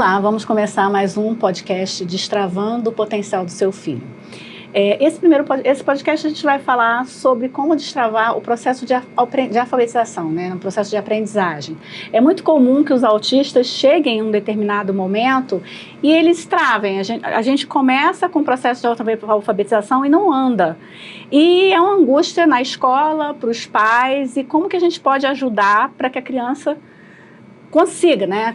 Olá, vamos começar mais um podcast Destravando o Potencial do Seu Filho. Esse podcast a gente vai falar sobre como destravar o processo de alfabetização, né, no processo de aprendizagem. É muito comum que os autistas cheguem em um determinado momento e eles travem. A gente começa com o processo de alfabetização e não anda. E é uma angústia na escola, para os pais, e como que a gente pode ajudar para que a criança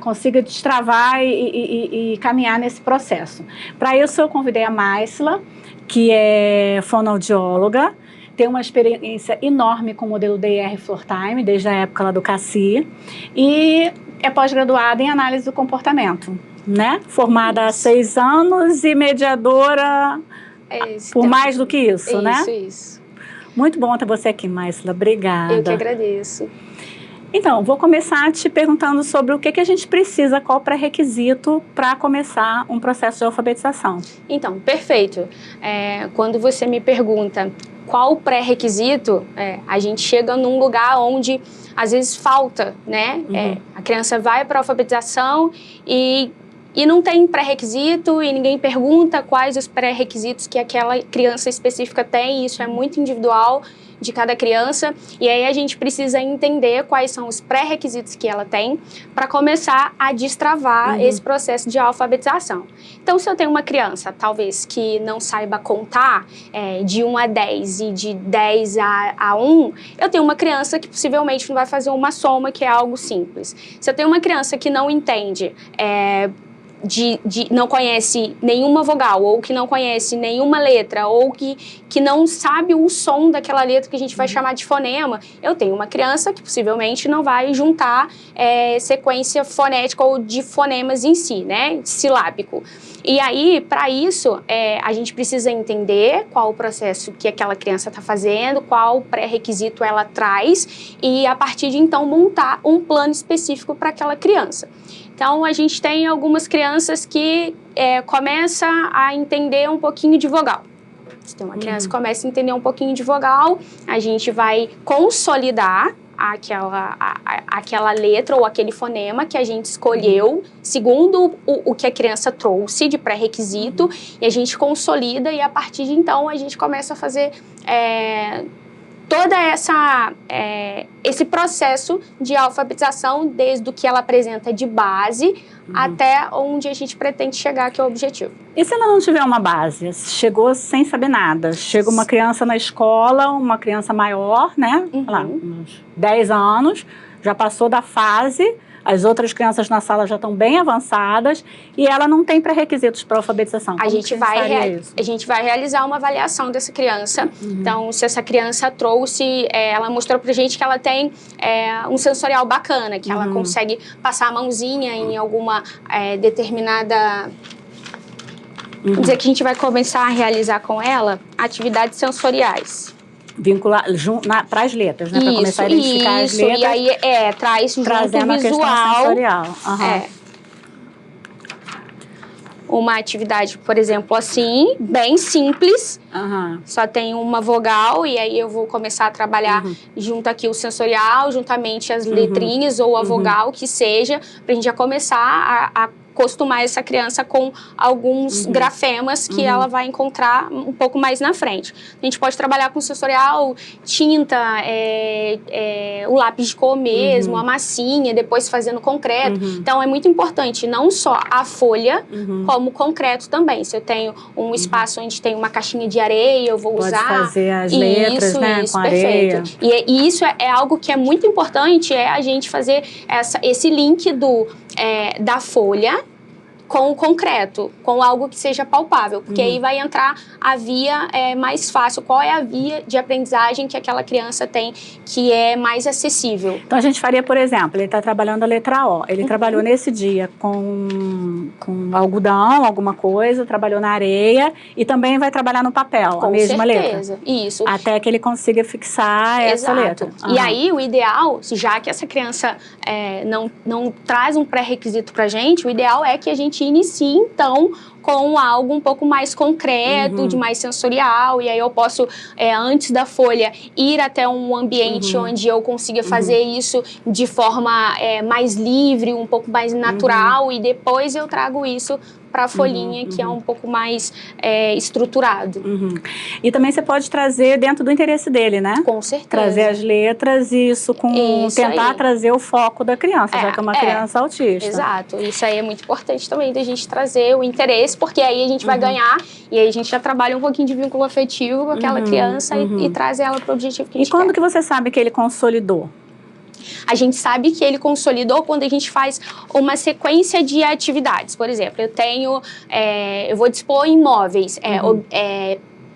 consiga destravar e caminhar nesse processo. Para isso, eu convidei a Maisla, que é fonoaudióloga, tem uma experiência enorme com o modelo DIR Floortime, desde a época lá do CACI, e é pós-graduada em análise do comportamento, né? Formada há 6 anos e mediadora por mais do que isso, né? Isso. Muito bom ter você aqui, Maisla. Obrigada. Eu que agradeço. Então, vou começar te perguntando sobre o que a gente precisa, qual pré-requisito para começar um processo de alfabetização. Então, perfeito. Quando você me pergunta qual pré-requisito, a gente chega num lugar onde às vezes falta, né? A criança vai para a alfabetização e não tem pré-requisito e ninguém pergunta quais os pré-requisitos que aquela criança específica tem, e isso é muito individual de cada criança, e aí a gente precisa entender quais são os pré-requisitos que ela tem para começar a destravar esse processo de alfabetização. Então, se eu tenho uma criança, talvez, que não saiba contar de 1 a 10 e de 10 a 1, eu tenho uma criança que possivelmente não vai fazer uma soma, que é algo simples. Se eu tenho uma criança que não entende não conhece nenhuma vogal, ou que não conhece nenhuma letra, ou que não sabe o som daquela letra que a gente vai chamar de fonema, eu tenho uma criança que possivelmente não vai juntar sequência fonética ou de fonemas em si, né, silábico. E aí, para isso, a gente precisa entender qual o processo que aquela criança está fazendo, qual pré-requisito ela traz, e a partir de então montar um plano específico para aquela criança. Então, a gente tem algumas crianças que começam a entender um pouquinho de vogal. Se tem uma criança que começa a entender um pouquinho de vogal, a gente vai consolidar aquela letra ou aquele fonema que a gente escolheu, segundo o que a criança trouxe de pré-requisito, e a gente consolida, e a partir de então a gente começa a fazer esse processo de alfabetização, desde o que ela apresenta de base até onde a gente pretende chegar, que é o objetivo. E se ela não tiver uma base? Chegou sem saber nada. Chega uma criança na escola, uma criança maior, né? Lá, uns 10 anos, já passou da fase, as outras crianças na sala já estão bem avançadas e ela não tem pré-requisitos para alfabetização. A gente vai realizar uma avaliação dessa criança. Então, se essa criança trouxe, ela mostrou pra gente que ela tem um sensorial bacana, que ela consegue passar a mãozinha em alguma determinada... Vamos dizer que a gente vai começar a realizar com ela atividades sensoriais. Vincular para as letras, né? Para começar a identificar as letras. E aí traz junto trazendo o visual. A questão sensorial. Uma atividade, por exemplo, assim, bem simples. Só tem uma vogal, e aí eu vou começar a trabalhar junto aqui o sensorial, juntamente as letrinhas ou a vogal, que seja, para a gente já começar a acostumar essa criança com alguns grafemas que ela vai encontrar um pouco mais na frente. A gente pode trabalhar com sensorial, tinta, o lápis de cor mesmo, a massinha, depois fazendo concreto. Então, é muito importante não só a folha, como o concreto também. Se eu tenho um espaço onde tem uma caixinha de areia, eu vou usar... Pode fazer as letras, né, com areia. Perfeito. E isso é algo que é muito importante, a gente fazer esse link da folha com o concreto, com algo que seja palpável, porque aí vai entrar a via mais fácil. Qual é a via de aprendizagem que aquela criança tem que é mais acessível? Então, a gente faria, por exemplo, ele está trabalhando a letra O. Ele trabalhou nesse dia com algodão, alguma coisa, trabalhou na areia e também vai trabalhar no papel, a mesma certeza. Letra. Isso. Até que ele consiga fixar essa letra. E aí, o ideal, já que essa criança não traz um pré-requisito para a gente, o ideal é que a gente inicie, então, com algo um pouco mais concreto, de mais sensorial, e aí eu posso, antes da folha, ir até um ambiente onde eu consiga fazer isso de forma mais livre, um pouco mais natural, e depois eu trago isso para a folhinha, que é um pouco mais estruturado. E também você pode trazer dentro do interesse dele, né? Com certeza. Trazer as letras e isso tentar trazer o foco da criança, já que é uma criança autista. Exato. Isso aí é muito importante também, da gente trazer o interesse, porque aí a gente vai ganhar, e aí a gente já trabalha um pouquinho de vínculo afetivo com aquela criança e traz ela para o objetivo que a gente quer. E quando que você sabe que ele consolidou? A gente sabe que ele consolidou quando a gente faz uma sequência de atividades. Por exemplo, eu vou dispor em móveis,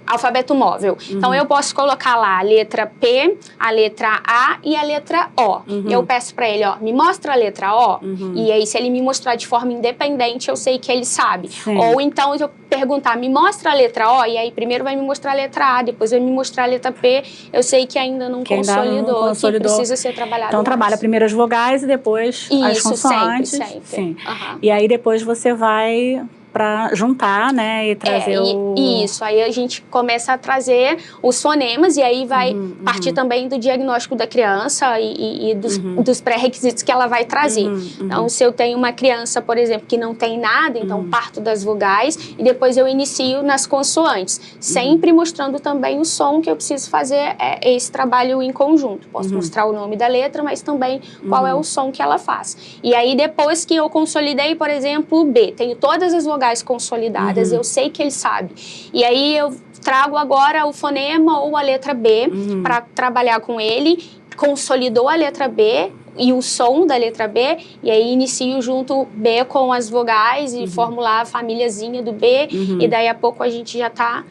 alfabeto móvel. Então, eu posso colocar lá a letra P, a letra A e a letra O. Eu peço para ele, me mostra a letra O, e aí se ele me mostrar de forma independente, eu sei que ele sabe. Sim. Ou então, eu perguntar, me mostra a letra O, e aí primeiro vai me mostrar a letra A, depois vai me mostrar a letra P, eu sei que ainda não consolidou, que precisa ser trabalhado Então, mais. trabalha primeiro as vogais e depois as consoantes. Sempre. Sim. E aí, depois você vai para juntar, né, e trazer Isso, aí a gente começa a trazer os fonemas e aí vai partir também do diagnóstico da criança e dos pré-requisitos que ela vai trazer. Então, se eu tenho uma criança, por exemplo, que não tem nada, então parto das vogais e depois eu inicio nas consoantes, sempre mostrando também o som que eu preciso fazer esse trabalho em conjunto. Posso mostrar o nome da letra, mas também qual é o som que ela faz. E aí, depois que eu consolidei, por exemplo, o B, tenho todas as vogais consolidadas, eu sei que ele sabe. E aí eu trago agora o fonema ou a letra B para trabalhar com ele, consolidou a letra B e o som da letra B, e aí inicio junto B com as vogais e formular a famíliazinha do B, e daí a pouco a gente já está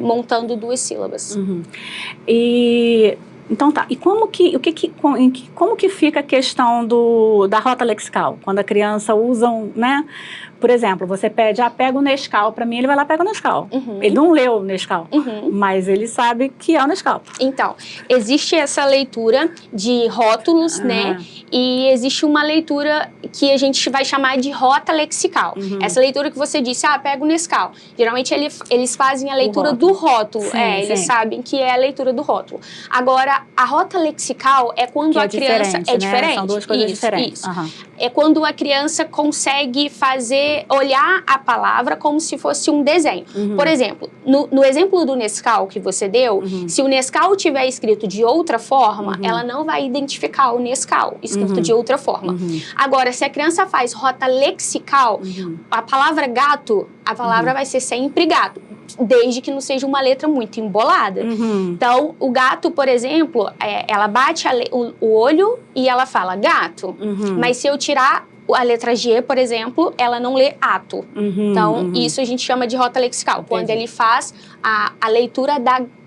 montando 2 sílabas. Então tá, e como que fica a questão da rota lexical? Quando a criança usa né? Por exemplo, você pede, pega o Nescau para mim, ele vai lá e pega o Nescau. Ele não leu o Nescau, mas ele sabe que é o Nescau. Então, existe essa leitura de rótulos, né? E existe uma leitura que a gente vai chamar de rota lexical. Essa leitura que você disse, pega o Nescau. Geralmente eles fazem a leitura do rótulo. Sim, eles sabem que é a leitura do rótulo. Agora, a rota lexical é quando a criança... É diferente. São 2 coisas diferentes. É quando a criança consegue olhar a palavra como se fosse um desenho. Por exemplo, no exemplo do Nescau que você deu, se o Nescau tiver escrito de outra forma, ela não vai identificar o Nescau escrito de outra forma. Agora, se a criança faz rota lexical, a palavra gato, a palavra vai ser sempre gato, desde que não seja uma letra muito embolada. Então, o gato, por exemplo, ela bate o olho e ela fala gato, mas se eu tirar a letra G, por exemplo, ela não lê ato. Então, isso a gente chama de rota lexical. Entendi. Quando ele faz a leitura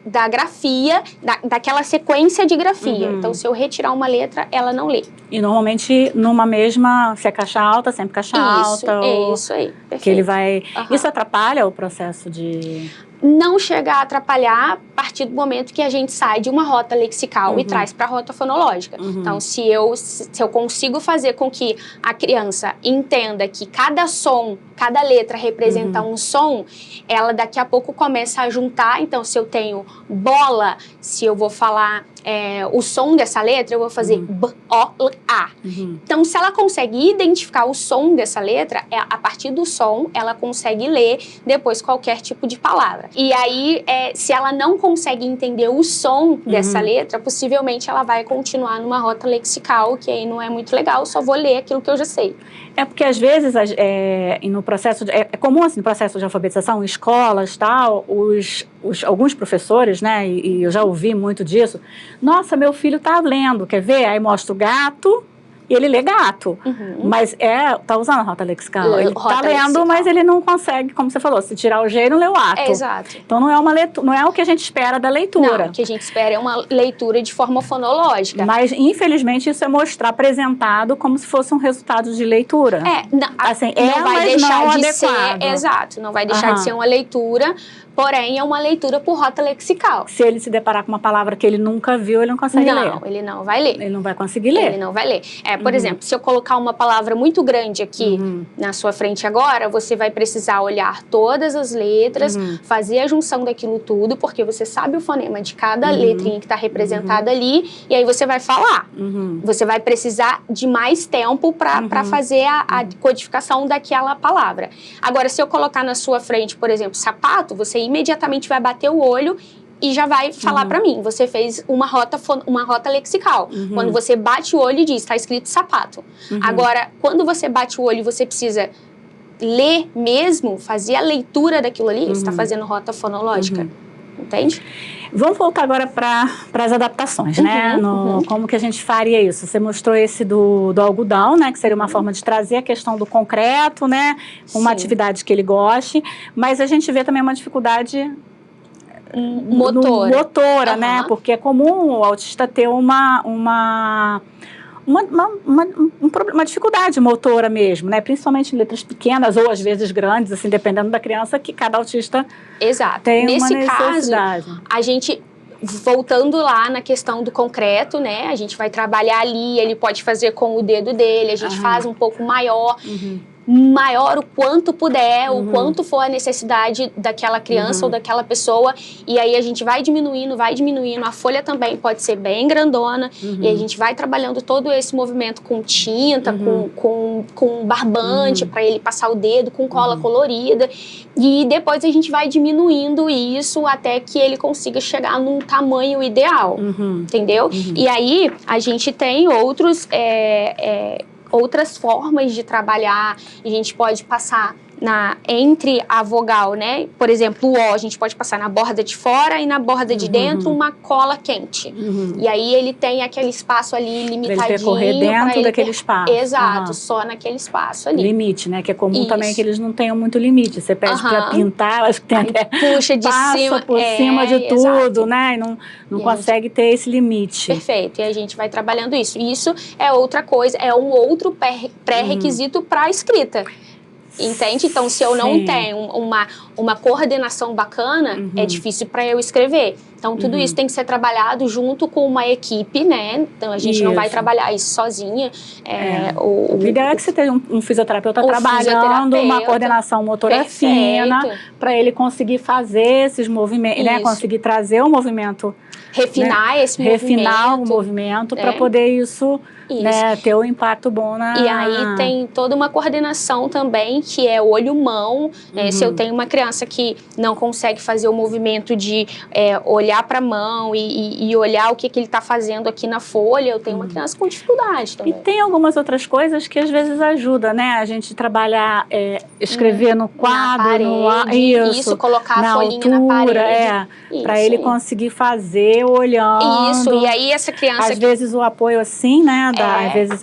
da grafia, daquela sequência de grafia. Então, se eu retirar uma letra, ela não lê. E normalmente numa mesma, se é caixa alta, sempre caixa alta. Isso aí, perfeito. Que ele vai... Isso atrapalha o processo de... Não chega a atrapalhar a partir do momento que a gente sai de uma rota lexical e traz para a rota fonológica. Então, se eu consigo fazer com que a criança entenda que cada som, cada letra representa um som, ela daqui a pouco começa a juntar. Então, se eu tenho bola, se eu vou falar o som dessa letra, eu vou fazer B-O-L-A. Então, se ela consegue identificar o som dessa letra, a partir do som, ela consegue ler depois qualquer tipo de palavra. E aí, se ela não consegue entender o som dessa letra, possivelmente ela vai continuar numa rota lexical, que aí não é muito legal, só vou ler aquilo que eu já sei. É porque, às vezes, no processo é comum, assim, no processo de alfabetização, em escolas, tal, alguns professores, né, e eu já ouvi muito disso, nossa, meu filho está lendo, quer ver? Aí mostra o gato, e ele lê gato, mas tá usando a rota lexical. Ele está lendo, lexical. Mas ele não consegue, como você falou, se tirar o G, ele não lê o ato. Exato. Então não é uma leitura, não é o que a gente espera da leitura. Não, o que a gente espera é uma leitura de forma fonológica. Mas, infelizmente, isso é mostrar apresentado como se fosse um resultado de leitura. Não, assim, não vai deixar de adequado. ser, exato, não vai deixar de ser uma leitura, Porém, é uma leitura por rota lexical. Se ele se deparar com uma palavra que ele nunca viu, ele não consegue ler. Não, ele não vai ler. Ele não vai conseguir ler. Ele não vai ler. Por exemplo, se eu colocar uma palavra muito grande aqui na sua frente agora, você vai precisar olhar todas as letras, fazer a junção daquilo tudo, porque você sabe o fonema de cada letrinha que está representada ali, e aí você vai falar. Você vai precisar de mais tempo para fazer a codificação daquela palavra. Agora, se eu colocar na sua frente, por exemplo, sapato, você imediatamente vai bater o olho e já vai falar para mim, você fez uma rota lexical. Quando você bate o olho e diz, está escrito sapato. Agora, quando você bate o olho e você precisa ler mesmo, fazer a leitura daquilo ali, você está fazendo rota fonológica. Entende? Vamos voltar agora para as adaptações, né? Como que a gente faria isso? Você mostrou esse do algodão, né? Que seria uma forma de trazer a questão do concreto, né? Uma atividade que ele goste. Mas a gente vê também uma dificuldade motora, né? Porque é comum o autista ter uma dificuldade motora mesmo, né? Principalmente em letras pequenas ou às vezes grandes, assim, dependendo da criança, que cada autista tem uma necessidade. Caso, a gente, voltando lá na questão do concreto, né? A gente vai trabalhar ali, ele pode fazer com o dedo dele, a gente faz um pouco maior o quanto puder, o quanto for a necessidade daquela criança ou daquela pessoa, e aí a gente vai diminuindo, a folha também pode ser bem grandona, e a gente vai trabalhando todo esse movimento com tinta, com barbante para ele passar o dedo, com cola colorida, e depois a gente vai diminuindo isso até que ele consiga chegar num tamanho ideal, entendeu? E aí a gente tem outras formas de trabalhar, a gente pode passar entre a vogal, né? Por exemplo, o O, a gente pode passar na borda de fora e na borda de dentro uma cola quente. E aí ele tem aquele espaço ali limitadinho. Pra ele percorrer dentro daquele espaço. Exato, só naquele espaço ali. Limite, né? Que é comum também que eles não tenham muito limite. Você pede pra pintar, acho que tem até... Puxa de cima. Por cima de tudo, né? E não consegue ter esse limite. Perfeito. E a gente vai trabalhando isso. Isso é outra coisa, é um outro pré-requisito para a escrita. Entende? Então, se eu não tenho uma coordenação bacana, é difícil para eu escrever. Então, tudo isso tem que ser trabalhado junto com uma equipe, né? Então, a gente não vai trabalhar isso sozinha. O ideal é que você tenha um fisioterapeuta trabalhando uma coordenação motora fina para ele conseguir fazer esses movimentos, né? Conseguir trazer o movimento... Refinar esse movimento. Refinar o movimento para poder isso. Né, ter um impacto bom na... E aí tem toda uma coordenação também, que é olho-mão. Se eu tenho uma criança que não consegue fazer o movimento de olhar para a mão e olhar o que ele está fazendo aqui na folha, eu tenho uma criança com dificuldade também. E tem algumas outras coisas que às vezes ajudam, né? A gente trabalhar, escrever no quadro, na parede, isso, colocar a folhinha na parede. Para ele conseguir fazer olhando. Isso, e aí essa criança... Às vezes o apoio assim, né?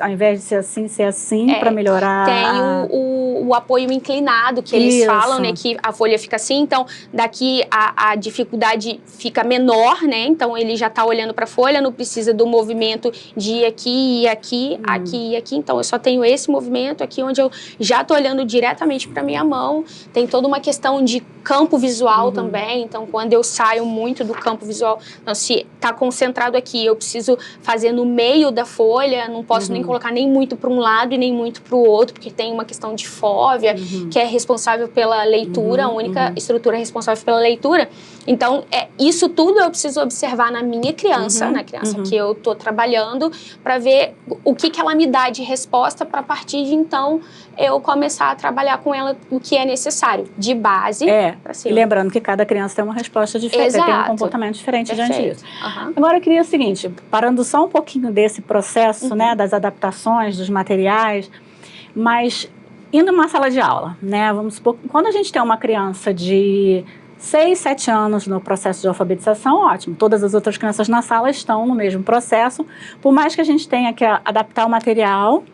Ao invés de ser assim, para melhorar. Tem o apoio inclinado, que eles falam, né? Que a folha fica assim, então daqui a dificuldade fica menor, né? Então ele já está olhando para a folha, não precisa do movimento de ir aqui, ir aqui, aqui e aqui. Então eu só tenho esse movimento aqui, onde eu já estou olhando diretamente para minha mão. Tem toda uma questão de campo visual também. Então quando eu saio muito do campo visual, então, se está concentrado aqui, eu preciso fazer no meio da folha. Não posso nem colocar nem muito para um lado e nem muito para o outro, porque tem uma questão de fóvea, que é responsável pela leitura, a única estrutura responsável pela leitura. Então, isso tudo eu preciso observar na minha criança, na criança que eu estou trabalhando, para ver o que ela me dá de resposta, para a partir de então eu começar a trabalhar com ela o que é necessário, de base para cima. E lembrando que cada criança tem uma resposta diferente, tem um comportamento diferente diante disso. Agora eu queria o seguinte, parando só um pouquinho desse processo, né, das adaptações, dos materiais, mas indo numa sala de aula, né, vamos supor, quando a gente tem uma criança de 6, 7 anos no processo de alfabetização, ótimo, todas as outras crianças na sala estão no mesmo processo, por mais que a gente tenha que adaptar o material,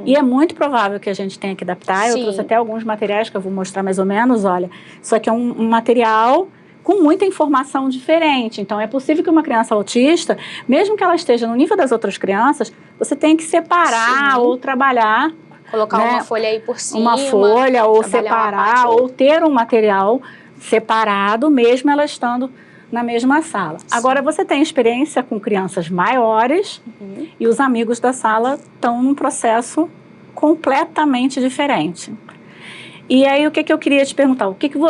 e é muito provável que a gente tenha que adaptar. Eu trouxe até alguns materiais que eu vou mostrar mais ou menos, olha, isso aqui é um material com muita informação diferente. Então, é possível que uma criança autista, mesmo que ela esteja no nível das outras crianças, você tenha que separar ou trabalhar. Colocar uma folha aí por cima. Uma folha, ou separar, ou ter um material separado, mesmo elas estando na mesma sala. Sim. Agora, você tem experiência com crianças maiores e os amigos da sala estão num processo completamente diferente. E aí, o que eu queria te perguntar?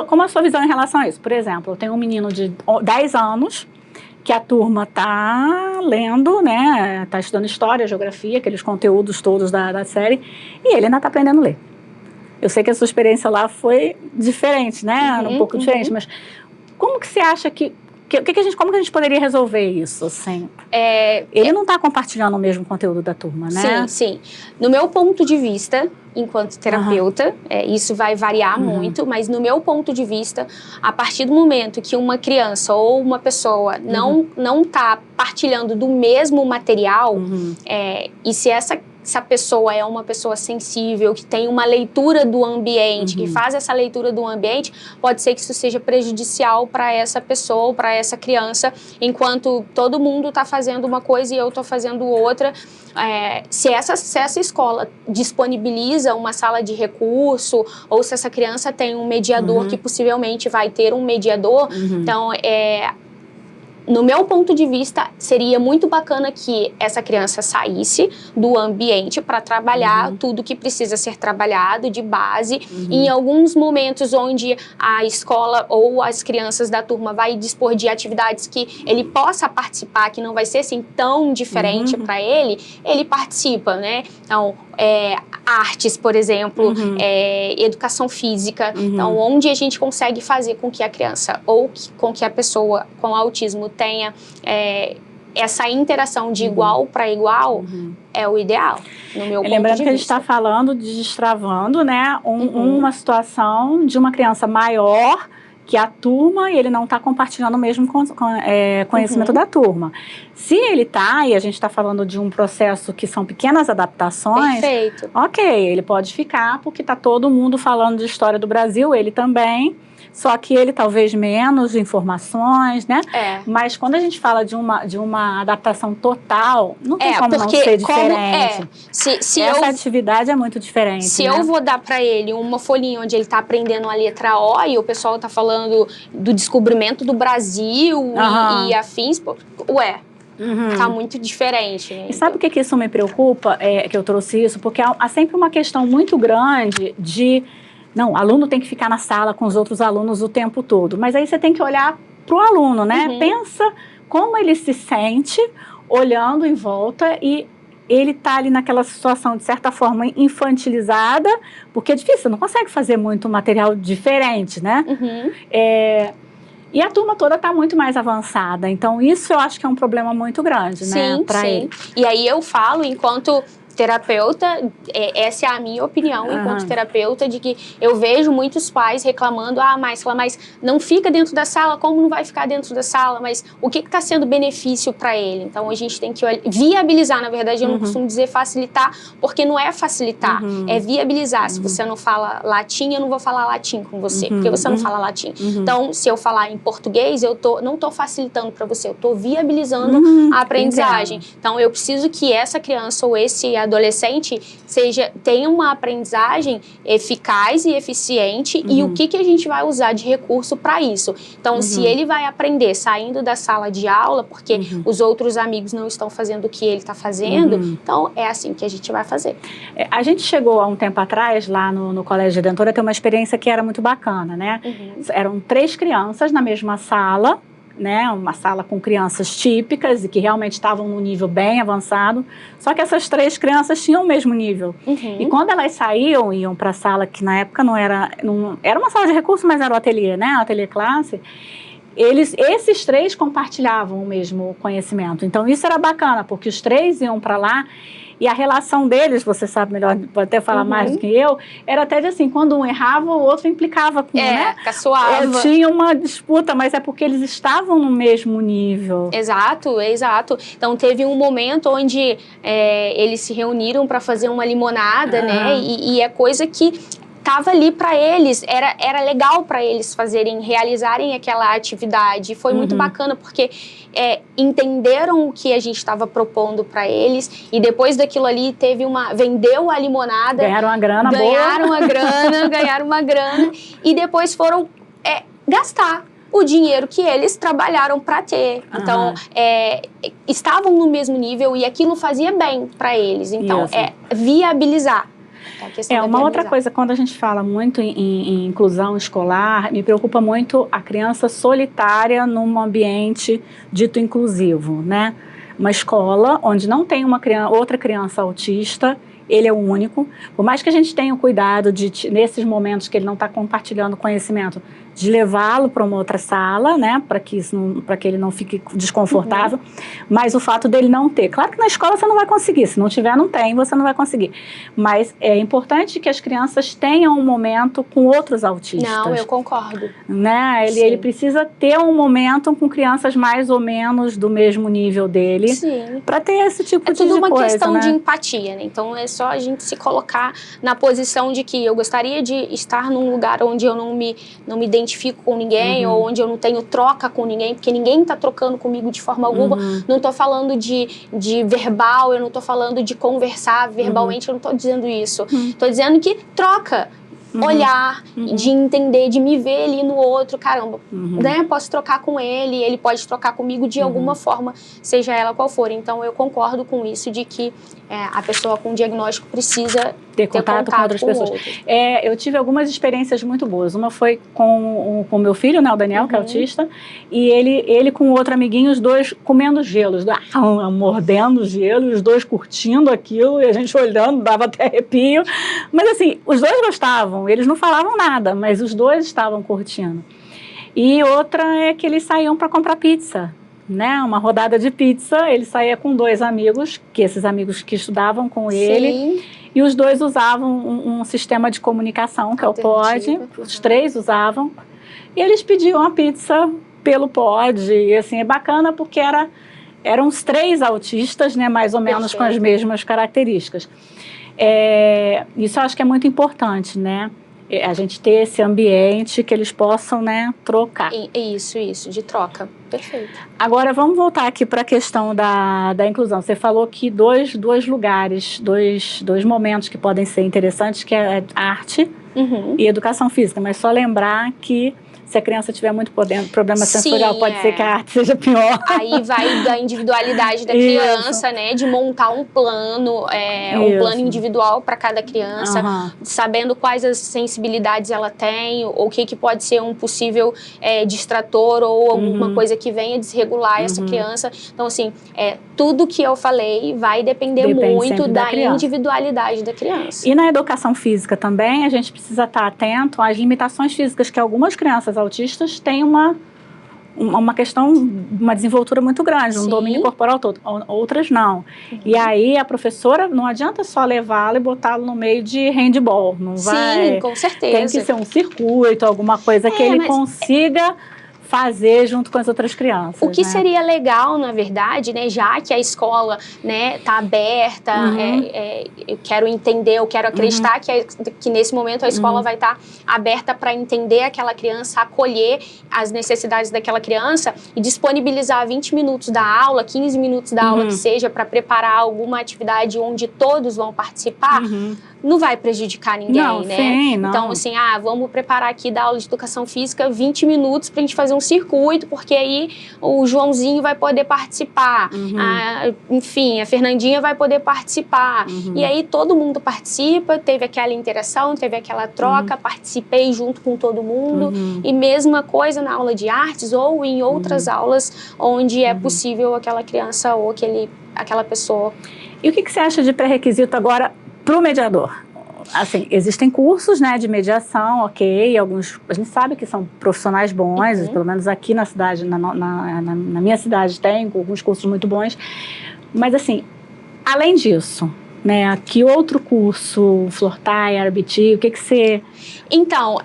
Como é a sua visão em relação a isso? Por exemplo, eu tenho um menino de 10 anos que a turma está lendo, né? Está estudando história, geografia, aqueles conteúdos todos da série, e ele ainda está aprendendo a ler. Eu sei que a sua experiência lá foi diferente, né? Um pouco diferente, mas como que você acha como que a gente poderia resolver isso, assim? Ele não está compartilhando o mesmo conteúdo da turma, né? Sim, sim. No meu ponto de vista, enquanto terapeuta, isso vai variar muito, mas no meu ponto de vista, a partir do momento que uma criança ou uma pessoa não está partilhando do mesmo material, e se essa pessoa é uma pessoa sensível, que tem uma leitura do ambiente, que faz essa leitura do ambiente, pode ser que isso seja prejudicial para essa pessoa, para essa criança, enquanto todo mundo está fazendo uma coisa e eu estou fazendo outra. Se essa escola disponibiliza uma sala de recurso, ou se essa criança tem um mediador, que possivelmente vai ter um mediador, então, no meu ponto de vista, seria muito bacana que essa criança saísse do ambiente para trabalhar tudo que precisa ser trabalhado de base. E em alguns momentos onde a escola ou as crianças da turma vai dispor de atividades que ele possa participar, que não vai ser assim tão diferente para ele participa, né? Então, artes, por exemplo, educação física, então onde a gente consegue fazer com que a criança ou com que a pessoa com autismo tenha essa interação de igual para igual, é o ideal, no meu ponto de vista. Lembrando que a gente está falando de destravando, né, uma situação de uma criança maior que a turma, e ele não está compartilhando o mesmo conhecimento da turma. Se ele está, e a gente está falando de um processo que são pequenas adaptações, perfeito. Ok, ele pode ficar, porque está todo mundo falando de história do Brasil, ele também, só que ele talvez menos informações, né? Mas quando a gente fala de uma adaptação total, não tem como não ser diferente. Essa atividade é muito diferente. Se eu vou dar para ele uma folhinha onde ele está aprendendo a letra O e o pessoal está falando do descobrimento do Brasil e afins, tá muito diferente. Né? E sabe o que isso me preocupa, que eu trouxe isso? Porque há sempre uma questão muito grande de... Não, o aluno tem que ficar na sala com os outros alunos o tempo todo. Mas aí você tem que olhar para o aluno, né? Pensa como ele se sente olhando em volta e ele está ali naquela situação, de certa forma, infantilizada, porque é difícil, você não consegue fazer muito material diferente, né? E a turma toda está muito mais avançada. Então, isso eu acho que é um problema muito grande, né? Para ele. E aí eu falo, enquanto terapeuta, essa é a minha opinião enquanto terapeuta, de que eu vejo muitos pais reclamando, mas não fica dentro da sala, como não vai ficar dentro da sala? Mas o que está sendo benefício para ele? Então, a gente tem que viabilizar, na verdade, eu não costumo dizer facilitar, porque não é facilitar, é viabilizar. Se você não fala latim, eu não vou falar latim com você, porque você não fala latim. Então, se eu falar em português, não estou facilitando para você, eu estou viabilizando a aprendizagem. Então, eu preciso que essa criança ou esse adolescente tenha uma aprendizagem eficaz e eficiente e o que a gente vai usar de recurso para isso. Então, se ele vai aprender saindo da sala de aula, porque os outros amigos não estão fazendo o que ele está fazendo, então é assim que a gente vai fazer. A gente chegou há um tempo atrás, lá no Colégio Redentor, a ter uma experiência que era muito bacana, né? Eram 3 crianças na mesma sala, né, uma sala com crianças típicas e que realmente estavam num nível bem avançado, só que essas 3 crianças tinham o mesmo nível. E quando elas saíam, iam para a sala, que na época não era uma sala de recursos, mas era o ateliê, né, o ateliê classe, esses 3 compartilhavam o mesmo conhecimento. Então isso era bacana, porque os 3 iam para lá. E a relação deles, você sabe melhor, pode até falar mais do que eu, era até de assim, quando um errava, o outro implicava com né? Caçoava. Tinha uma disputa, mas é porque eles estavam no mesmo nível. Exato. Então, teve um momento onde eles se reuniram para fazer uma limonada, né? E é coisa que estava ali para eles, era legal para eles realizarem aquela atividade. Foi muito bacana, porque entenderam o que a gente estava propondo para eles, e depois daquilo ali vendeu a limonada, ganharam uma grana ganharam uma grana, e depois foram gastar o dinheiro que eles trabalharam para ter. Então, estavam no mesmo nível e aquilo fazia bem para eles. Então, viabilizar. Uma outra coisa, quando a gente fala muito em inclusão escolar, me preocupa muito a criança solitária num ambiente dito inclusivo, né? Uma escola onde não tem outra criança autista, ele é o único. Por mais que a gente tenha o cuidado de, nesses momentos que ele não está compartilhando conhecimento, de levá-lo para uma outra sala, né, para que ele não fique desconfortável, mas o fato dele não ter. Claro que na escola você não vai conseguir, se não tiver, não tem, você não vai conseguir. Mas é importante que as crianças tenham um momento com outros autistas. Não, eu concordo. Né? Ele precisa ter um momento com crianças mais ou menos do mesmo nível dele, para ter esse tipo de coisa. É tudo uma questão de empatia, né? Então é só a gente se colocar na posição de que eu gostaria de estar num lugar onde eu não me identifico com ninguém, ou onde eu não tenho troca com ninguém, porque ninguém está trocando comigo de forma alguma. Não estou falando de verbal, eu não estou falando de conversar verbalmente, eu não estou dizendo isso. Estou dizendo que troca. Olhar, de entender, de me ver ali no outro, caramba, né? Posso trocar com ele, ele pode trocar comigo de alguma forma, seja ela qual for. Então, eu concordo com isso de que a pessoa com diagnóstico precisa ter contato com outras pessoas. Eu tive algumas experiências muito boas. Uma foi com o meu filho, né, o Daniel, que é autista, e ele com outro amiguinho, os dois comendo gelo, mordendo gelo, os dois curtindo aquilo, e a gente olhando, dava até arrepio. Mas assim, os dois gostavam, eles não falavam nada, mas os dois estavam curtindo. E outra é que eles saíam para comprar pizza, né? Uma rodada de pizza, ele saía com 2 amigos, que esses amigos que estudavam com ele, e os dois usavam um sistema de comunicação, que é o Pod, os 3 usavam, e eles pediam a pizza pelo Pod, e assim, é bacana porque eram os 3 autistas, né, mais ou menos com as mesmas características. Isso eu acho que é muito importante, né? A gente ter esse ambiente que eles possam, né, trocar. Isso, de troca. Perfeito. Agora, vamos voltar aqui para a questão da inclusão. Você falou que dois lugares, dois momentos que podem ser interessantes, que é arte e educação física. Mas só lembrar que se a criança tiver muito problema sensorial, pode ser que a arte seja pior. Aí vai da individualidade da criança, né? De montar um plano, um plano individual para cada criança, sabendo quais as sensibilidades ela tem, ou o que pode ser um possível distrator ou alguma coisa que venha desregular essa criança. Então, assim, tudo que eu falei vai depende muito da individualidade da criança. E na educação física também, a gente precisa estar atento às limitações físicas que algumas crianças autistas têm uma questão, uma desenvoltura muito grande, um domínio corporal todo, outras não. E aí a professora, não adianta só levá-lo e botá-lo no meio de handball, não vai... Sim, com certeza. Tem que ser um circuito, alguma coisa que ele consiga fazer junto com as outras crianças. O que seria legal, na verdade, né, já que a escola, né, tá aberta, eu quero entender, eu quero acreditar que nesse momento a escola vai estar aberta para entender aquela criança, acolher as necessidades daquela criança e disponibilizar 20 minutos da aula, 15 minutos da aula que seja, para preparar alguma atividade onde todos vão participar, não vai prejudicar ninguém, né? Sim, não. Então, assim, vamos preparar aqui da aula de educação física 20 minutos pra gente fazer um circuito, porque aí o Joãozinho vai poder participar, enfim, a Fernandinha vai poder participar. E aí todo mundo participa, teve aquela interação, teve aquela troca, participei junto com todo mundo. E mesma coisa na aula de artes ou em outras aulas onde é possível aquela criança ou aquela pessoa. E o que você acha de pré-requisito agora para o mediador? Assim, existem cursos, né, de mediação, alguns a gente sabe que são profissionais bons, pelo menos aqui na cidade, na minha cidade tem alguns cursos muito bons, mas assim, além disso, né, que outro curso, Flortai, RBT, o que você... Então,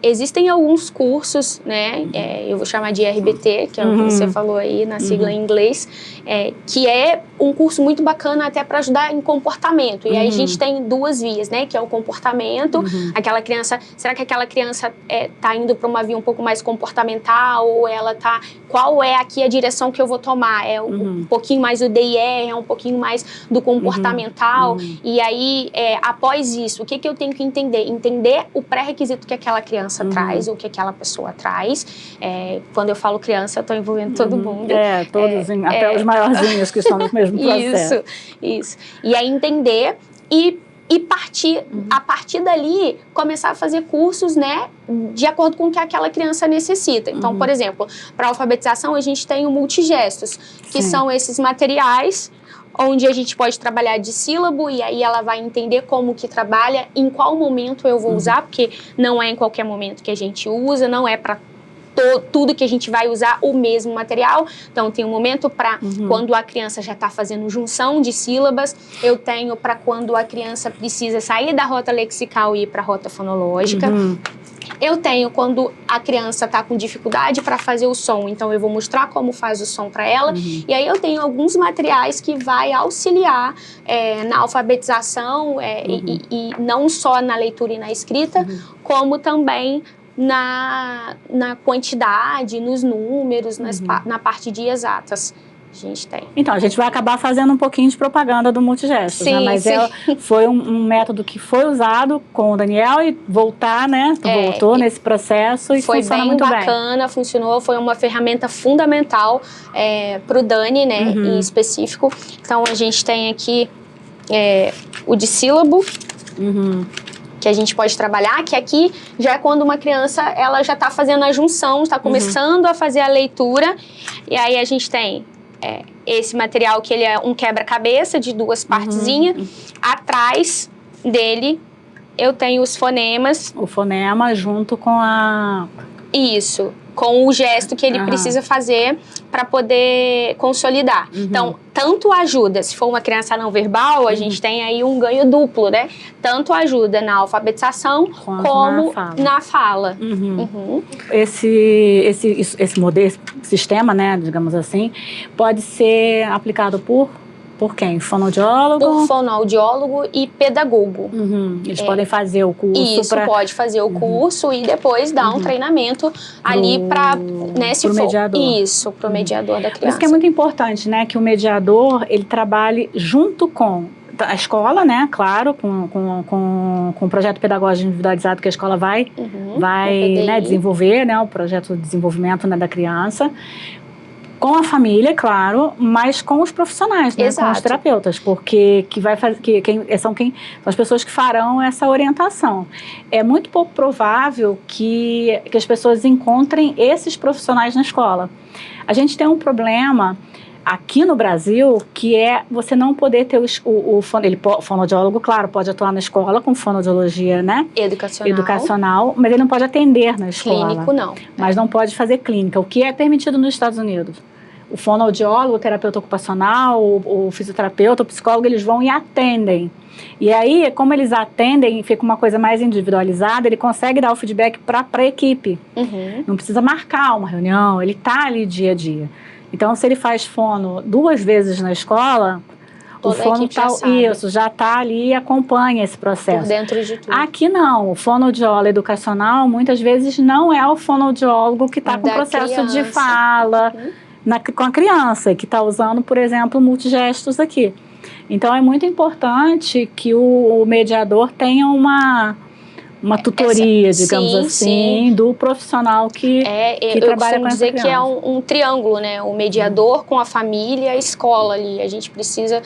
existem alguns cursos, né, eu vou chamar de RBT, que é o que você falou aí na sigla em inglês, que é um curso muito bacana até para ajudar em comportamento. E aí a gente tem 2 vias, né? Que é o comportamento. Aquela criança, será que aquela criança tá indo para uma via um pouco mais comportamental, ou ela tá... Qual é aqui a direção que eu vou tomar? É um pouquinho mais do DIR, é um pouquinho mais do comportamental. E aí, após isso, o que eu tenho que entender? Entender o pré-requisito que aquela criança traz, ou que aquela pessoa traz. Quando eu falo criança, eu tô envolvendo todo mundo. Todos, até os maiorzinhos que estão no mesmo processo. Isso. E aí entender e partir, a partir dali, começar a fazer cursos, né, de acordo com o que aquela criança necessita. Então, por exemplo, para alfabetização, a gente tem o multigestos, que são esses materiais onde a gente pode trabalhar de sílabo, e aí ela vai entender como que trabalha, em qual momento eu vou usar, porque não é em qualquer momento que a gente usa, não é para tudo que a gente vai usar o mesmo material. Então, tem um momento para quando a criança já está fazendo junção de sílabas, eu tenho para quando a criança precisa sair da rota lexical e ir para a rota fonológica. Eu tenho quando a criança está com dificuldade para fazer o som, então eu vou mostrar como faz o som para ela. E aí eu tenho alguns materiais que vai auxiliar na alfabetização e não só na leitura e na escrita, como também na quantidade, nos números, na parte de exatas. A gente tem. Então, a gente vai acabar fazendo um pouquinho de propaganda do Multigestos, né? Mas foi um método que foi usado com o Daniel e voltar, né? Voltou nesse processo e funciona muito bem. Foi bem bacana, funcionou, foi uma ferramenta fundamental para o Dani, né? Em específico. Então, a gente tem aqui o de sílabo, que a gente pode trabalhar, que aqui já é quando uma criança ela já está fazendo a junção, está começando a fazer a leitura, e aí a gente tem esse material que ele é um quebra-cabeça de 2 partezinhas. Atrás dele eu tenho os fonemas. O fonema junto com a... Isso, com o gesto que ele precisa fazer para poder consolidar. Então, tanto ajuda, se for uma criança não verbal, a gente tem aí um ganho duplo, né? Tanto ajuda na alfabetização como na fala. Esse modelo, esse sistema, né, digamos assim, pode ser aplicado por quem? Fonoaudiólogo? Por fonoaudiólogo e pedagogo. Eles podem fazer o curso. Isso, pode fazer o curso e depois dar um treinamento ali para... Pro mediador. Isso, para o mediador da criança. Por isso que é muito importante, né, que o mediador, ele trabalhe junto com a escola, né, claro, com o projeto pedagógico individualizado que a escola vai né, desenvolver, né, o projeto de desenvolvimento, né, da criança, com a família, claro, mas com os profissionais, né? Com os terapeutas, porque são as pessoas que farão essa orientação. É muito pouco provável que as pessoas encontrem esses profissionais na escola. A gente tem um problema aqui no Brasil, que é você não poder ter o fonoaudiólogo, claro, pode atuar na escola com fonoaudiologia, né? Educacional, mas ele não pode atender na escola. Clínico, não. Mas não pode fazer clínica, o que é permitido nos Estados Unidos. O fonoaudiólogo, o terapeuta ocupacional, o fisioterapeuta, o psicólogo, eles vão e atendem. E aí, como eles atendem e fica uma coisa mais individualizada, ele consegue dar o feedback para a equipe. Não precisa marcar uma reunião, ele está ali dia a dia. Então, se ele faz fono 2 vezes na escola, o fono já está ali e acompanha esse processo. Por dentro de tudo. Aqui não, o fonoaudiólogo educacional muitas vezes não é o fonoaudiólogo que está com o processo de fala com a criança, que está usando, por exemplo, multigestos aqui. Então, é muito importante que o mediador tenha uma tutoria, digamos assim, do profissional que trabalha com essa criança. Eu costumo dizer que é um triângulo, né? O mediador com a família e a escola ali. A gente precisa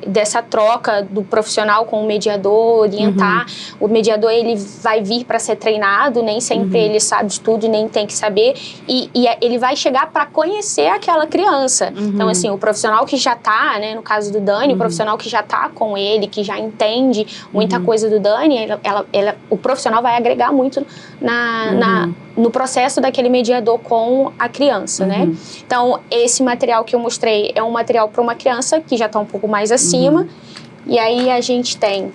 dessa troca do profissional com o mediador, orientar. O mediador, ele vai vir para ser treinado, nem sempre ele sabe de tudo, nem tem que saber. E ele vai chegar para conhecer aquela criança. Então, assim, o profissional que já está, né? No caso do Dani, o profissional que já está com ele, que já entende muita coisa do Dani, o profissional vai agregar muito no processo daquele mediador com a criança, né? Então, esse material que eu mostrei é um material para uma criança que já está um pouco mais acima. E aí a gente tem...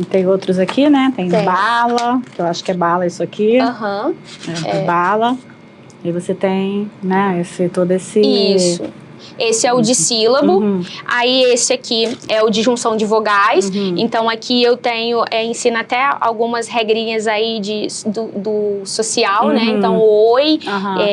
Tem outros aqui, né? Tem bala, que eu acho que é bala isso aqui. Bala. E você tem, né, todo esse... Isso. Esse é o de sílabo. Aí esse aqui é o de junção de vogais. Então aqui eu tenho, ensina até algumas regrinhas aí do social, né? Então o oi,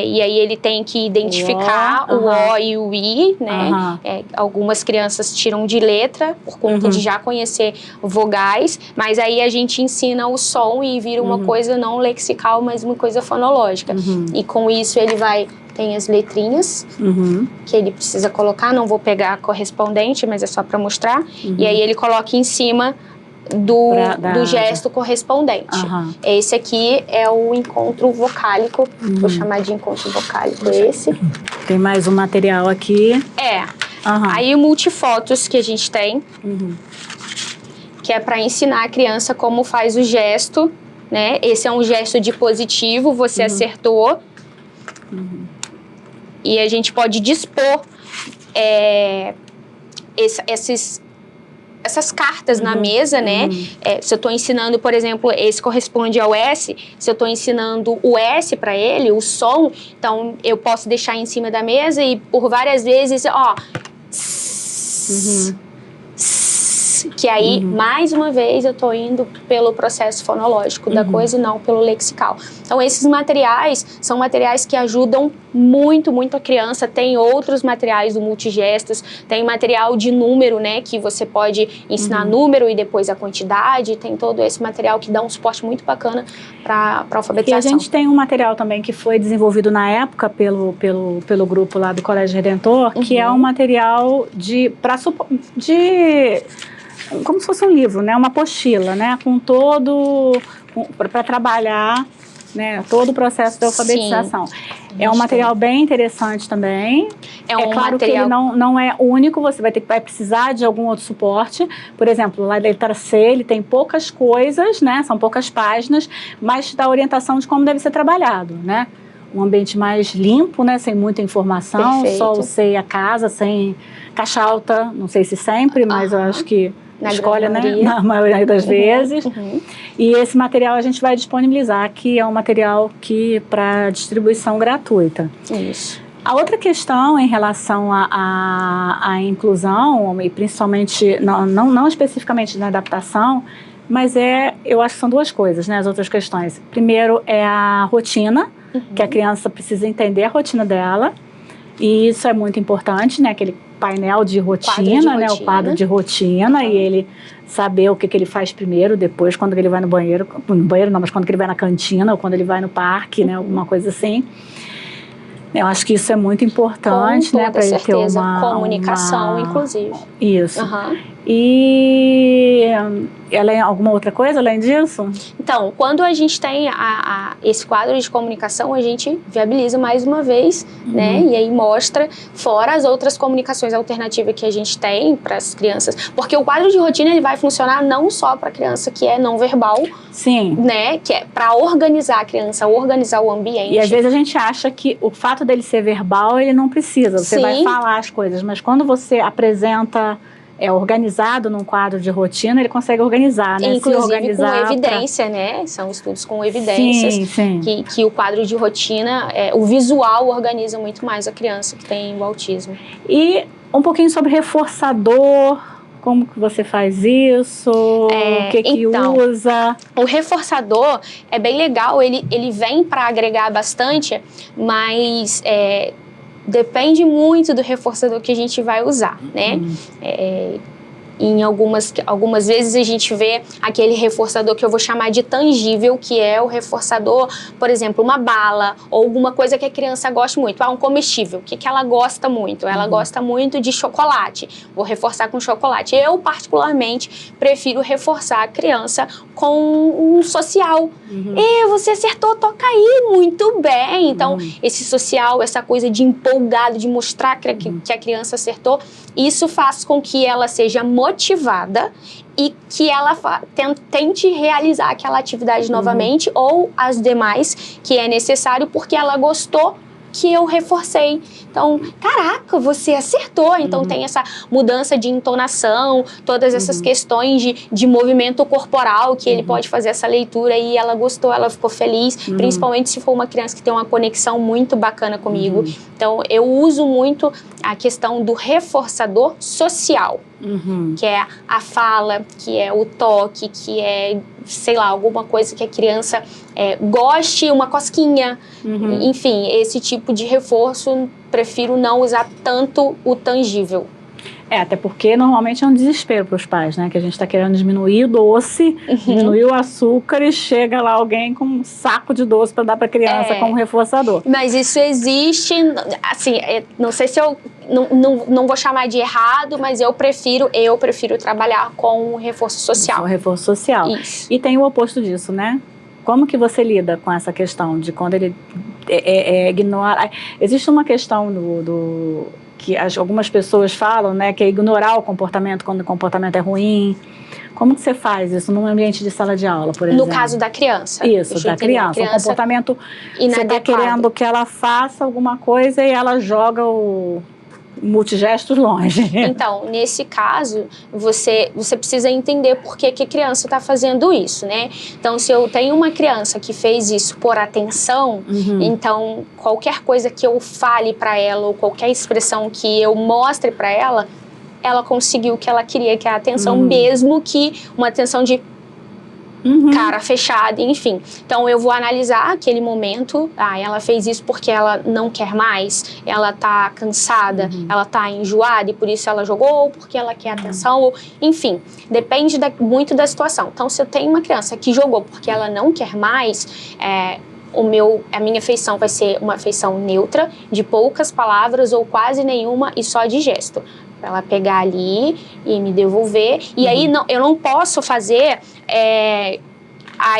e aí ele tem que identificar o O e o I, né? Algumas crianças tiram de letra por conta de já conhecer vogais, mas aí a gente ensina o som e vira uma coisa não lexical, mas uma coisa fonológica. E com isso ele tem as letrinhas que ele precisa colocar, não vou pegar a correspondente, mas é só para mostrar. E aí ele coloca em cima do gesto correspondente. Esse aqui é o encontro vocálico, vou chamar de encontro vocálico esse. Tem mais um material aqui. Aí o multifotos que a gente tem, que é para ensinar a criança como faz o gesto, né? Esse é um gesto de positivo, você acertou. E a gente pode dispor essas cartas na mesa, né? Se eu estou ensinando, por exemplo, esse corresponde ao S, se eu estou ensinando o S para ele, o som, então eu posso deixar em cima da mesa e por várias vezes, ó, que aí, mais uma vez, eu estou indo pelo processo fonológico da coisa e não pelo lexical. Então, esses materiais são materiais que ajudam muito, muito a criança. Tem outros materiais do multigestos, tem material de número, né, que você pode ensinar número e depois a quantidade. Tem todo esse material que dá um suporte muito bacana para alfabetização. E a gente tem um material também que foi desenvolvido na época pelo grupo lá do Colégio Redentor, que é um material como se fosse um livro, né? Uma apostila, né? Para trabalhar, né? Todo o processo de alfabetização. É um material bem interessante também. É claro que ele não é único, você vai precisar de algum outro suporte. Por exemplo, lá da letra C, ele tem poucas coisas, né? São poucas páginas, mas dá orientação de como deve ser trabalhado, né? Um ambiente mais limpo, né? Sem muita informação, só o C e a casa, sem caixa alta, não sei se sempre, mas eu acho que escolhe, né? Na maioria das vezes. E esse material a gente vai disponibilizar, que é um material para distribuição gratuita. Isso. A outra questão em relação à inclusão, e principalmente, não especificamente na adaptação, mas eu acho que são duas coisas, né, as outras questões. Primeiro é a rotina, que a criança precisa entender a rotina dela, e isso é muito importante, né, aquele painel de rotina, né, o quadro de rotina, e ele saber o que ele faz primeiro, depois, quando ele vai no banheiro não, mas quando ele vai na cantina, ou quando ele vai no parque, né, alguma coisa assim. Eu acho que isso é muito importante, né, para ele ter uma comunicação, inclusive. Isso. E alguma outra coisa além disso? Então, quando a gente tem esse quadro de comunicação, a gente viabiliza mais uma vez, né? E aí mostra, fora as outras comunicações alternativas que a gente tem para as crianças. Porque o quadro de rotina ele vai funcionar não só para a criança que é não verbal, né? Que é para organizar a criança, organizar o ambiente. E às vezes a gente acha que o fato dele ser verbal, ele não precisa. Você vai falar as coisas, mas quando você apresenta organizado num quadro de rotina, ele consegue organizar, né? Inclusive com evidência, né? São estudos com evidências que o quadro de rotina, o visual organiza muito mais a criança que tem o autismo. E um pouquinho sobre reforçador, como que você faz isso, o que usa? O reforçador é bem legal, ele vem para agregar bastante, mas depende muito do reforçador que a gente vai usar, né? Em algumas vezes a gente vê aquele reforçador que eu vou chamar de tangível, que é o reforçador, por exemplo, uma bala ou alguma coisa que a criança gosta muito. Um comestível, o que ela gosta muito? Ela gosta muito de chocolate, vou reforçar com chocolate. Eu, particularmente, prefiro reforçar a criança com um social. Você acertou, toca aí, muito bem. Então, esse social, essa coisa de empolgado, de mostrar que a criança acertou, isso faz com que ela seja motivada e que ela tente realizar aquela atividade novamente ou as demais que é necessário porque ela gostou que eu reforcei. Então, caraca, você acertou. Então, tem essa mudança de entonação, todas essas questões de movimento corporal, que ele pode fazer essa leitura e ela gostou, ela ficou feliz, principalmente se for uma criança que tem uma conexão muito bacana comigo. Então, eu uso muito a questão do reforçador social, que é a fala, que é o toque, que é, sei lá, alguma coisa que a criança goste, uma cosquinha. Enfim, esse tipo de reforço, prefiro não usar tanto o tangível. Até porque normalmente é um desespero para os pais, né? Que a gente está querendo diminuir o doce, diminuir o açúcar e chega lá alguém com um saco de doce para dar para a criança como reforçador. Mas isso existe, assim, não sei se eu não vou chamar de errado, mas eu prefiro trabalhar com reforço social. O reforço social. Isso. E tem o oposto disso, né? Como que você lida com essa questão de quando ele ignora? Existe uma questão que algumas pessoas falam, né, que é ignorar o comportamento quando o comportamento é ruim. Como que você faz isso num ambiente de sala de aula, por exemplo? No caso da criança. Isso, da criança. O comportamento, você está querendo que ela faça alguma coisa e ela joga o multigestos longe. Então, nesse caso, você precisa entender por que a criança está fazendo isso, né? Então, se eu tenho uma criança que fez isso por atenção, então qualquer coisa que eu fale para ela ou qualquer expressão que eu mostre para ela, ela conseguiu o que ela queria, que é a atenção, mesmo que uma atenção de cara fechada, enfim. Então, eu vou analisar aquele momento. Ela fez isso porque ela não quer mais, ela tá cansada, ela tá enjoada e por isso ela jogou, ou porque ela quer atenção, ou, enfim, depende muito da situação. Então, se eu tenho uma criança que jogou porque ela não quer mais, a minha feição vai ser uma feição neutra, de poucas palavras ou quase nenhuma e só de gesto. Para ela pegar ali e me devolver. E aí eu não posso fazer...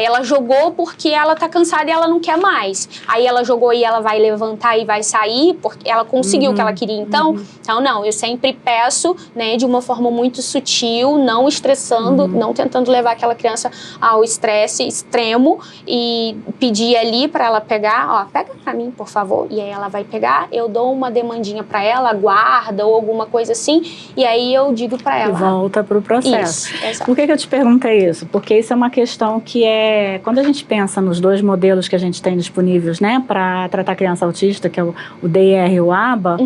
ela jogou porque ela tá cansada e ela não quer mais. Aí ela jogou e ela vai levantar e vai sair porque ela conseguiu o que ela queria. Então, não, eu sempre peço, né, de uma forma muito sutil, não estressando, não tentando levar aquela criança ao estresse extremo e pedir ali para ela pegar, pega pra mim, por favor. E aí ela vai pegar, eu dou uma demandinha para ela, guarda ou alguma coisa assim, e aí eu digo para ela. E volta pro processo. Isso, exato. Por que eu te perguntei isso? Porque isso é uma questão que quando a gente pensa nos dois modelos que a gente tem disponíveis, né, para tratar criança autista, que é o DIR e o ABA,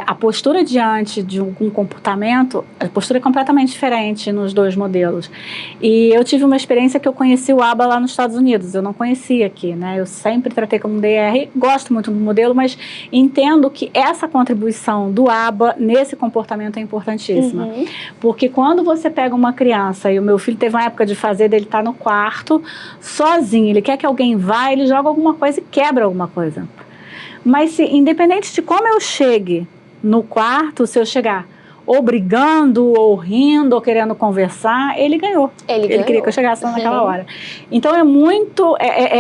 a postura diante de um comportamento, a postura é completamente diferente nos dois modelos. E eu tive uma experiência que eu conheci o ABA lá nos Estados Unidos, eu não conhecia aqui, né, eu sempre tratei como DIR, gosto muito do modelo, mas entendo que essa contribuição do ABA nesse comportamento é importantíssima. Porque quando você pega uma criança, e o meu filho teve uma época de fazer dele estar no quarto, sozinho, ele quer que alguém vá, ele joga alguma coisa e quebra alguma coisa. Mas independente de como eu chegue no quarto, se eu chegar ou brigando, ou rindo, ou querendo conversar, ele ganhou. Ele queria que eu chegasse naquela hora. Então é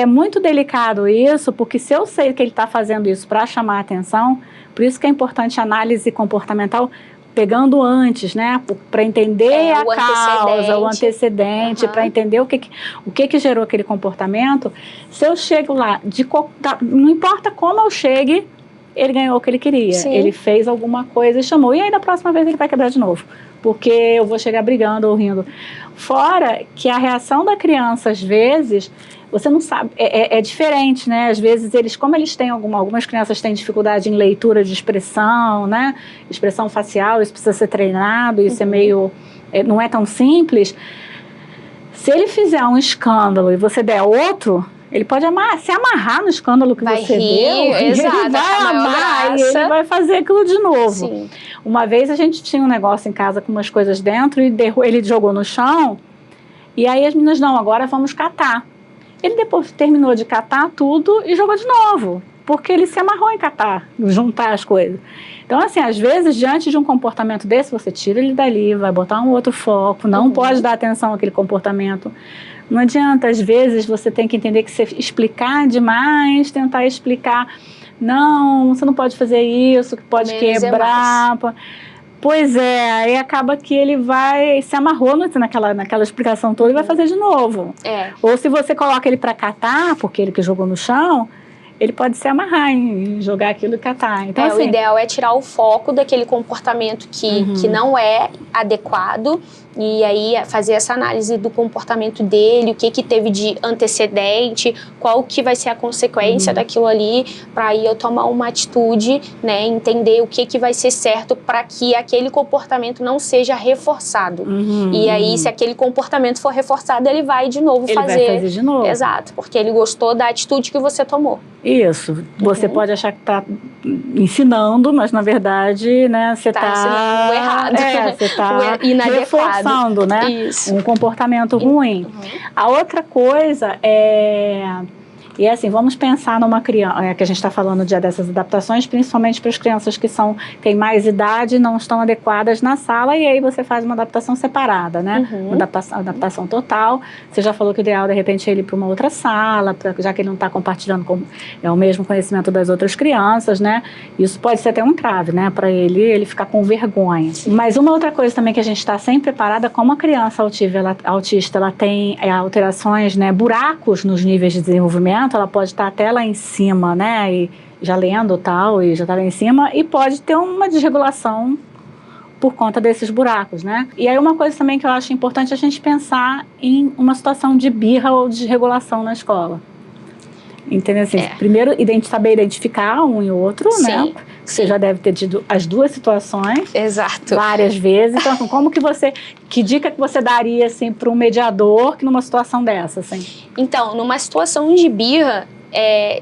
muito delicado isso, porque se eu sei que ele está fazendo isso para chamar a atenção, por isso que é importante a análise comportamental pegando antes, né, para entender a causa, o antecedente, para entender o que gerou aquele comportamento. Se eu chego lá, não importa como eu chegue, ele ganhou o que ele queria. Sim. Ele fez alguma coisa e chamou. E aí, da próxima vez, ele vai quebrar de novo. Porque eu vou chegar brigando ou rindo. Fora que a reação da criança, às vezes, você não sabe, é diferente, né? Às vezes, como eles têm algumas crianças têm dificuldade em leitura de expressão, né? Expressão facial, isso precisa ser treinado, isso não é tão simples. Se ele fizer um escândalo e você der outro, ele pode se amarrar no escândalo que você deu. Exato, ele vai amar e ele vai fazer aquilo de novo. Sim. Uma vez a gente tinha um negócio em casa com umas coisas dentro e ele jogou no chão. E aí as meninas, não, agora vamos catar. Ele depois terminou de catar tudo e jogou de novo. Porque ele se amarrou em catar, juntar as coisas. Então, assim, às vezes, diante de um comportamento desse, você tira ele dali, vai botar um outro foco, não pode dar atenção àquele comportamento. Não adianta, às vezes, você tem que entender que você explicar demais, tentar explicar, não, você não pode fazer isso, que pode quebrar. Pois é, aí acaba que ele se amarrou naquela explicação toda e vai fazer de novo. Ou se você coloca ele para catar, porque ele que jogou no chão, ele pode se amarrar em jogar aquilo e catar. Então, assim, o ideal é tirar o foco daquele comportamento que não é adequado, e aí fazer essa análise do comportamento dele, o que teve de antecedente, qual que vai ser a consequência daquilo ali, para aí eu tomar uma atitude, né, entender o que vai ser certo para que aquele comportamento não seja reforçado. E aí, se aquele comportamento for reforçado, ele vai de novo fazer. Ele vai fazer de novo. Exato, porque ele gostou da atitude que você tomou. Isso. Você pode achar que está ensinando, mas na verdade, né, você está ensinando errado. Você está reforçando, né, um comportamento ruim. A outra coisa e assim, vamos pensar numa criança, que a gente está falando dessas adaptações, principalmente para as crianças que têm mais idade e não estão adequadas na sala, e aí você faz uma adaptação separada, né? Uma adaptação total. Você já falou que o ideal, de repente, é ele ir para uma outra sala, já que ele não está compartilhando o mesmo conhecimento das outras crianças, né? Isso pode ser até um entrave, né? Para ele ficar com vergonha. Sim. Mas uma outra coisa também que a gente está sempre preparada, como a criança autista, ela tem alterações, né? Buracos nos níveis de desenvolvimento, ela pode estar até lá em cima, né, e já lendo tal, e já está lá em cima, e pode ter uma desregulação por conta desses buracos, né. E aí uma coisa também que eu acho importante é a gente pensar em uma situação de birra ou desregulação na escola. Entendeu? Assim, primeiro, saber identificar um e outro, sim, né? Você já deve ter tido as duas situações. Exato. Várias vezes. Então, como que dica que você daria, assim, para um mediador numa situação dessa, assim? Então, numa situação de birra,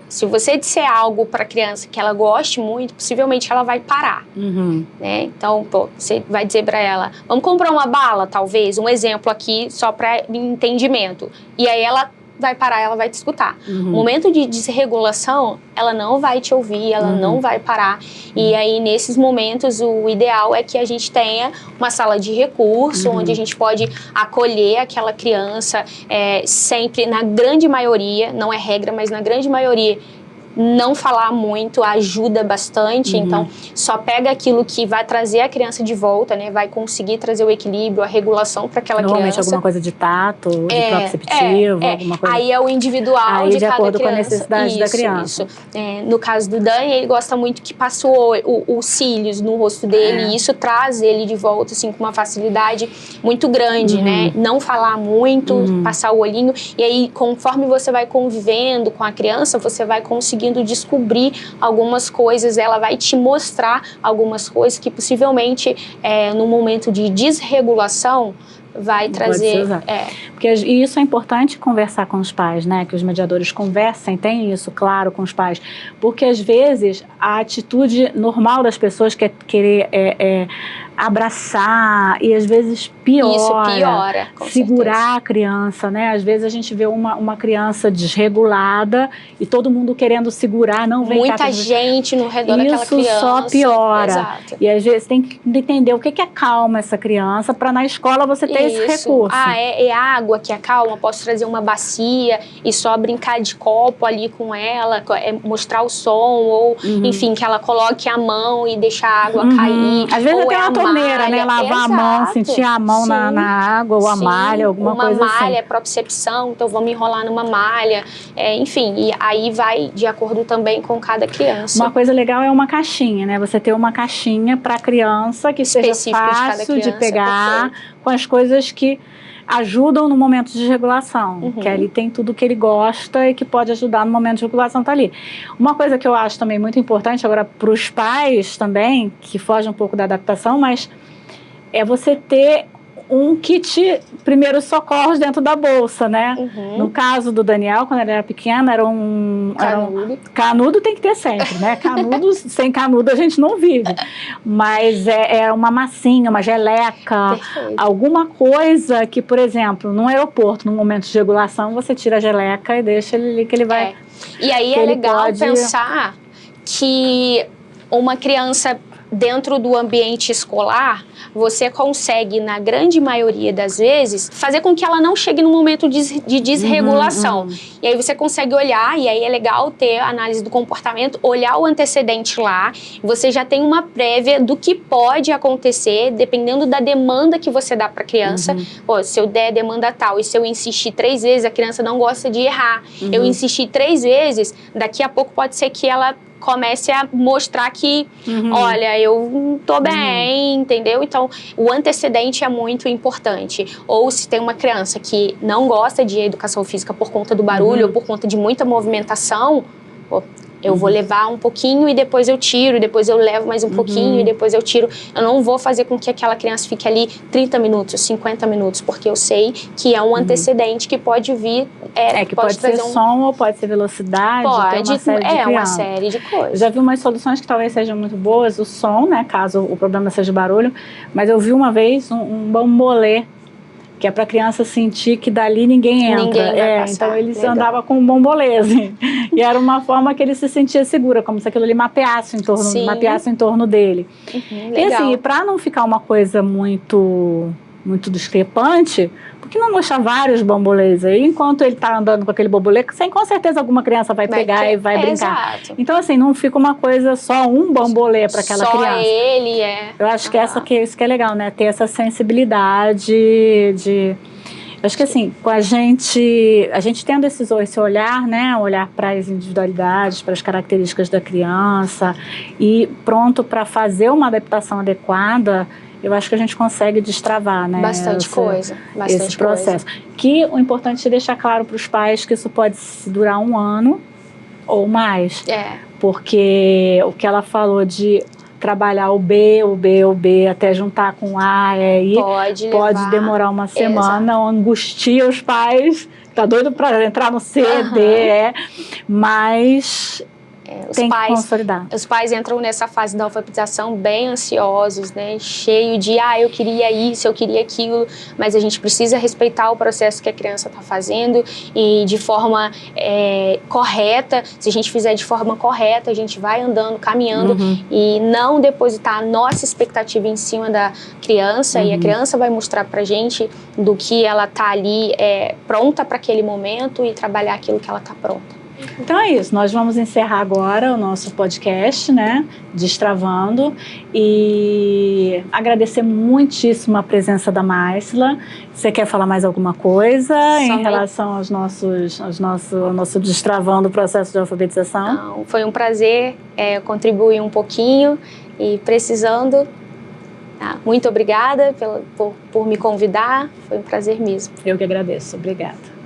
se você disser algo para a criança que ela goste muito, possivelmente ela vai parar, né? Então, você vai dizer para ela, vamos comprar uma bala, talvez, um exemplo aqui, só para entendimento. E aí ela vai parar, ela vai te escutar. No momento de desregulação, ela não vai te ouvir, ela não vai parar. E aí, nesses momentos, o ideal é que a gente tenha uma sala de recurso, onde a gente pode acolher aquela criança, sempre, na grande maioria, não é regra, mas na grande maioria, não falar muito ajuda bastante, então só pega aquilo que vai trazer a criança de volta, né? Vai conseguir trazer o equilíbrio, a regulação para aquela criança. Normalmente alguma coisa de tato, de proprioceptivo, alguma coisa. Aí é o individual de cada acordo criança. Com a necessidade da criança. Isso. No caso do Dani, ele gosta muito que passe os cílios no rosto dele, e isso traz ele de volta, assim, com uma facilidade muito grande, né? Não falar muito, passar o olhinho, e aí, conforme você vai convivendo com a criança, você vai conseguindo descobrir algumas coisas, ela vai te mostrar algumas coisas que possivelmente no momento de desregulação vai trazer. Porque isso é importante conversar com os pais, né? Que os mediadores conversem, tem isso claro com os pais, porque às vezes a atitude normal das pessoas que é querer abraçar, e às vezes piora, segurar a criança, né? Às vezes a gente vê uma criança desregulada e todo mundo querendo segurar, não vem muita gente no redor daquela criança. Isso só piora. Exato. E às vezes tem que entender o que acalma essa criança, para na escola você ter esse recurso. É água que acalma, posso trazer uma bacia e só brincar de copo ali com ela, mostrar o som, ou enfim, que ela coloque a mão e deixar a água cair. Às vezes até uma torneira, né? Lavar a mão, sentir a mão na água, ou a malha, alguma coisa assim. Uma malha é propriocepção, então vamos enrolar numa malha, enfim, e aí vai de acordo também com cada criança. Uma coisa legal é uma caixinha, né? Você ter uma caixinha para criança que seja fácil de pegar, com as coisas que ajudam no momento de regulação, que ali tem tudo que ele gosta e que pode ajudar no momento de regulação, tá ali. Uma coisa que eu acho também muito importante agora para os pais também, que foge um pouco da adaptação, mas é você ter um kit primeiros socorros dentro da bolsa, né? No caso do Daniel, quando ele era pequeno, era um canudo tem que ter sempre, né? Canudo, sem canudo a gente não vive. Mas é uma massinha, uma geleca, alguma coisa que, por exemplo, no aeroporto, no momento de regulação, você tira a geleca e deixa ele ali que ele vai... E aí é legal pensar que uma criança dentro do ambiente escolar, você consegue, na grande maioria das vezes, fazer com que ela não chegue num momento de desregulação. E aí você consegue olhar, e aí é legal ter a análise do comportamento, olhar o antecedente lá, você já tem uma prévia do que pode acontecer, dependendo da demanda que você dá para a criança. Pô, se eu der demanda tal, e se eu insistir 3 vezes, a criança não gosta de errar. Eu insistir 3 vezes, daqui a pouco pode ser que ela comece a mostrar que, olha, eu tô bem, entendeu? Então, o antecedente é muito importante. Ou se tem uma criança que não gosta de educação física por conta do barulho ou por conta de muita movimentação, pô, eu vou levar um pouquinho e depois eu tiro, depois eu levo mais um pouquinho e depois eu tiro. Eu não vou fazer com que aquela criança fique ali 30 minutos, 50 minutos, porque eu sei que é um antecedente que pode vir... que pode ser som ou pode ser velocidade, pode, uma série de coisas. Já vi umas soluções que talvez sejam muito boas, o som, né, caso o problema seja barulho, mas eu vi uma vez um bambolê, que é para a criança sentir que dali ninguém entra. Ninguém vai passar. Então ele andava com um bambolê, assim. E era uma forma que ele se sentia segura, como se aquilo ali mapeasse em torno dele. E assim, para não ficar uma coisa muito discrepante, por que não mostrar vários bambolês aí, enquanto ele está andando com aquele bambolê, que com certeza alguma criança vai pegar e vai brincar. Exato. Então, assim, não fica uma coisa só um bambolê para aquela criança. Só ele, Eu acho que isso que é legal, né? Ter essa sensibilidade de... Eu acho que assim, com a gente tendo esse olhar, né? Olhar para as individualidades, para as características da criança e pronto para fazer uma adaptação adequada, eu acho que a gente consegue destravar, né? Bastante coisa. Esse processo. Que o importante é deixar claro para os pais que isso pode durar 1 ano ou mais. Porque o que ela falou de trabalhar o B até juntar com o A, pode demorar uma semana, angustia os pais, tá doido para entrar no C, D, mas... tem que consolidar. Os pais entram nessa fase da alfabetização bem ansiosos, né? Cheio de, eu queria isso, eu queria aquilo, mas a gente precisa respeitar o processo que a criança está fazendo e de forma correta. Se a gente fizer de forma correta, a gente vai andando, caminhando e não depositar a nossa expectativa em cima da criança e a criança vai mostrar pra gente do que ela tá ali pronta para aquele momento e trabalhar aquilo que ela tá pronta. Então é isso, nós vamos encerrar agora o nosso podcast, né, Destravando, e agradecer muitíssimo a presença da Maisla. Você quer falar mais alguma coisa em relação ao nosso Destravando o processo de alfabetização? Não, foi um prazer contribuir um pouquinho e precisando, muito obrigada por me convidar, foi um prazer mesmo. Eu que agradeço, obrigada.